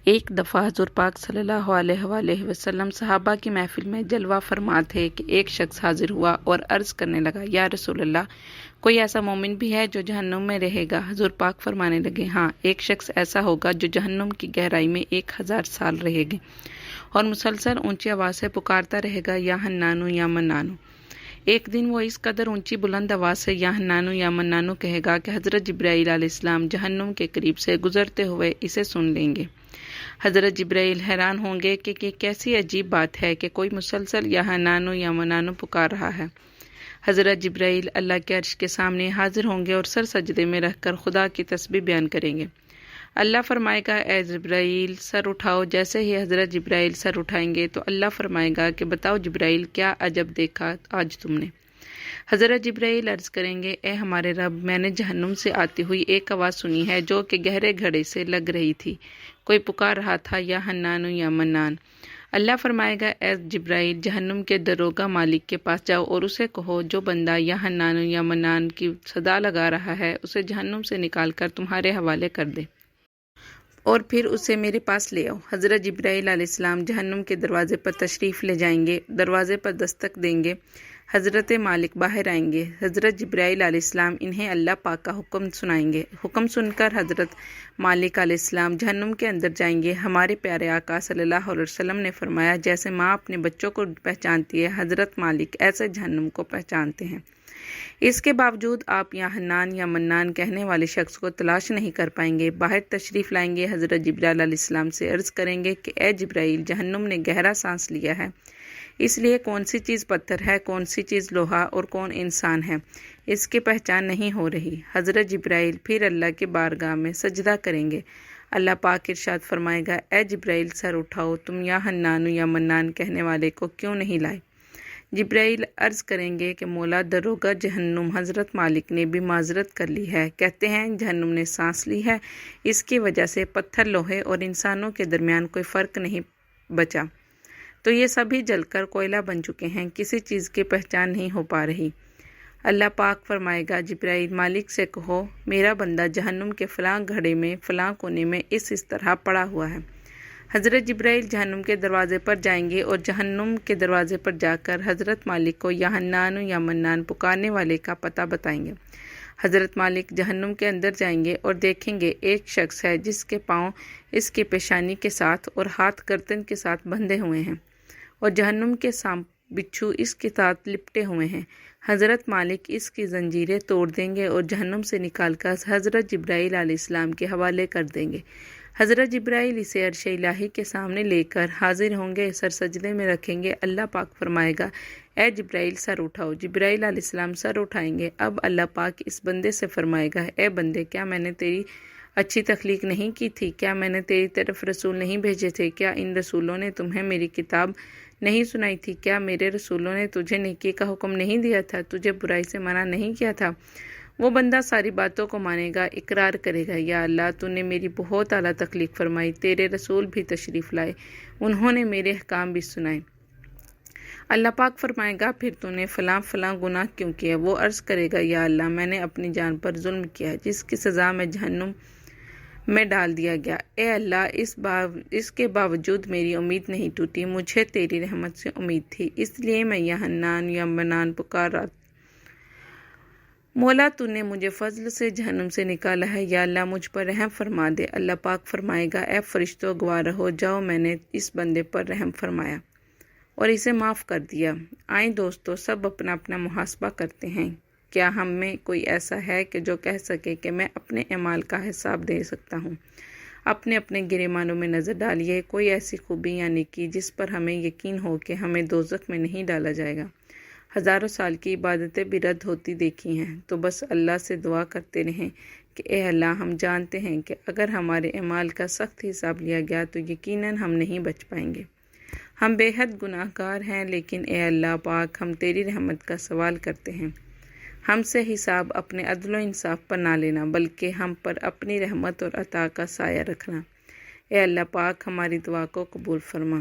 ایک دفعہ حضور پاک صلی اللہ علیہ وآلہ وسلم صحابہ کی محفل میں جلوہ فرما تھے کہ ایک شخص حاضر ہوا اور عرض کرنے لگا، یا رسول اللہ، کوئی ایسا مومن بھی ہے جو جہنم میں رہے گا؟ حضور پاک فرمانے لگے، ہاں، ایک شخص ایسا ہوگا جو جہنم کی گہرائی میں 1000 سال رہے گا اور مسلسل اونچی آواز سے پکارتا رہے گا، یا حنانو یا منانو۔ ایک دن وہ اس قدر اونچی بلند آواز سے یا حنانو یا منانو کہے گا کہ حضرت جبرائیل علیہ السلام جہنم کے قریب سے گزرتے ہوئے اسے سن لیں گے۔ حضرت جبرائیل حیران ہوں گے کہ یہ کیسی عجیب بات ہے کہ کوئی مسلسل یا حنانو یا منانو پکار رہا ہے۔ حضرت جبرائیل اللہ کے عرش کے سامنے حاضر ہوں گے اور سر سجدے میں رکھ کر خدا کی تسبیح بیان کریں گے۔ اللہ فرمائے گا، اے جبرائیل سر اٹھاؤ۔ جیسے ہی حضرت جبرائیل سر اٹھائیں گے تو اللہ فرمائے گا کہ بتاؤ جبرائیل، کیا عجب دیکھا آج تم نے؟ حضرت جبرائیل عرض کریں گے، اے ہمارے رب، میں نے جہنم سے آتی ہوئی ایک آواز سنی ہے جو کہ گہرے گھڑے سے لگ رہی تھی، کوئی پکار رہا تھا، یا حنانو یا منان۔ اللہ فرمائے گا، اے جبرائیل جہنم کے دروگہ مالک کے پاس جاؤ اور اسے کہو جو بندہ یا حنانو یا منان کی صدا لگا رہا ہے اسے جہنم سے نکال کر تمہارے حوالے کر دے اور پھر اسے میرے پاس لے آؤ۔ حضرت جبرائیل علیہ السلام جہنم کے دروازے پر تشریف لے جائیں گے، دروازے پر دستک دیں گے، حضرت مالک باہر آئیں گے۔ حضرت جبرائیل علیہ السلام انہیں اللہ پاک کا حکم سنائیں گے۔ حکم سن کر حضرت مالک علیہ السلام جہنم کے اندر جائیں گے۔ ہمارے پیارے آقا صلی اللہ علیہ وسلم نے فرمایا، جیسے ماں اپنے بچوں کو پہچانتی ہے، حضرت مالک ایسے جہنم کو پہچانتے ہیں۔ اس کے باوجود آپ یا حنان یا منان کہنے والے شخص کو تلاش نہیں کر پائیں گے۔ باہر تشریف لائیں گے، حضرت جبرائیل علیہ السلام سے عرض کریں گے کہ اے جبرائیل، جہنم نے گہرا سانس لیا ہے، اس لیے کون سی چیز پتھر ہے، کون سی چیز لوہا اور کون انسان ہے، اس کی پہچان نہیں ہو رہی۔ حضرت جبرائیل پھر اللہ کی بارگاہ میں سجدہ کریں گے۔ اللہ پاک ارشاد فرمائے گا، اے جبرائیل سر اٹھاؤ، تم یا حنانو یا منان کہنے والے کو کیوں نہیں لائے؟ جبرائیل عرض کریں گے کہ مولا، دروگہ جہنم حضرت مالک نے بھی معذرت کر لی ہے، کہتے ہیں جہنم نے سانس لی ہے، اس کی وجہ سے پتھر، لوہے اور انسانوں کے درمیان کوئی فرق نہیں بچا، تو یہ سبھی جل کر کوئلہ بن چکے ہیں، کسی چیز کی پہچان نہیں ہو پا رہی۔ اللہ پاک فرمائے گا، جبرائیل مالک سے کہو میرا بندہ جہنم کے فلاں گھڑے میں فلاں کونے میں اس طرح پڑا ہوا ہے۔ حضرت جبرائیل جہنم کے دروازے پر جائیں گے اور جہنم کے دروازے پر جا کر حضرت مالک کو یا حنانو یا منان پکارنے والے کا پتہ بتائیں گے۔ حضرت مالک جہنم کے اندر جائیں گے اور دیکھیں گے ایک شخص ہے جس کے پاؤں اس کی پیشانی کے ساتھ اور ہاتھ گردن کے ساتھ بندھے ہوئے ہیں اور جہنم کے سانپ بچھو اس کے ساتھ لپٹے ہوئے ہیں۔ حضرت مالک اس کی زنجیریں توڑ دیں گے اور جہنم سے نکال کر حضرت جبرائیل علیہ السلام کے حوالے کر دیں گے۔ حضرت جبرائیل اسے عرش الہی کے سامنے لے کر حاضر ہوں گے، سر سجدے میں رکھیں گے۔ اللہ پاک فرمائے گا، اے جبرائیل سر اٹھاؤ۔ جبرائیل علیہ السلام سر اٹھائیں گے۔ اب اللہ پاک اس بندے سے فرمائے گا، اے بندے، کیا میں نے تیری اچھی تخلیق نہیں کی تھی؟ کیا میں نے تیری طرف رسول نہیں بھیجے تھے؟ کیا ان رسولوں نے تمہیں میری کتاب نہیں سنائی تھی؟ کیا میرے رسولوں نے تجھے نیکی کا حکم نہیں دیا تھا، تجھے برائی سے منع نہیں کیا تھا؟ وہ بندہ ساری باتوں کو مانے گا، اقرار کرے گا، یا اللہ، تو نے میری بہت اعلیٰ تخلیق فرمائی، تیرے رسول بھی تشریف لائے، انہوں نے میرے احکام بھی سنائے۔ اللہ پاک فرمائے گا، پھر تو نے فلاں فلاں گناہ کیوں کیا؟ وہ عرض کرے گا، یا اللہ، میں نے اپنی جان پر ظلم کیا جس کی سزا میں جہنم میں ڈال دیا گیا۔ اے اللہ، اس کے باوجود میری امید نہیں ٹوٹی، مجھے تیری رحمت سے امید تھی، اس لیے میں یا حنان یا منان پکار رہا۔ مولا، تو نے مجھے فضل سے جہنم سے نکالا ہے، یا اللہ مجھ پر رحم فرما دے۔ اللہ پاک فرمائے گا، اے فرشتوں، گواہ رہو، جاؤ، میں نے اس بندے پر رحم فرمایا اور اسے معاف کر دیا۔ آئیں دوستو، سب اپنا اپنا محاسبہ کرتے ہیں۔ کیا ہم میں کوئی ایسا ہے کہ جو کہہ سکے کہ میں اپنے اعمال کا حساب دے سکتا ہوں؟ اپنے اپنے گریبانوں میں نظر ڈالیے، کوئی ایسی خوبی یا نیکی جس پر ہمیں یقین ہو کہ ہمیں دوزخ میں نہیں ڈالا جائے گا۔ ہزاروں سال کی عبادتیں بھی رد ہوتی دیکھی ہیں، تو بس اللہ سے دعا کرتے رہیں کہ اے اللہ، ہم جانتے ہیں کہ اگر ہمارے اعمال کا سخت حساب لیا گیا تو یقیناً ہم نہیں بچ پائیں گے۔ ہم بے حد گناہ گار ہیں، لیکن اے اللہ پاک، ہم تیری رحمت کا سوال کرتے ہیں۔ ہم سے حساب اپنے عدل و انصاف پر نہ لینا، بلکہ ہم پر اپنی رحمت اور عطا کا سایہ رکھنا۔ اے اللہ پاک، ہماری دعا کو قبول فرما۔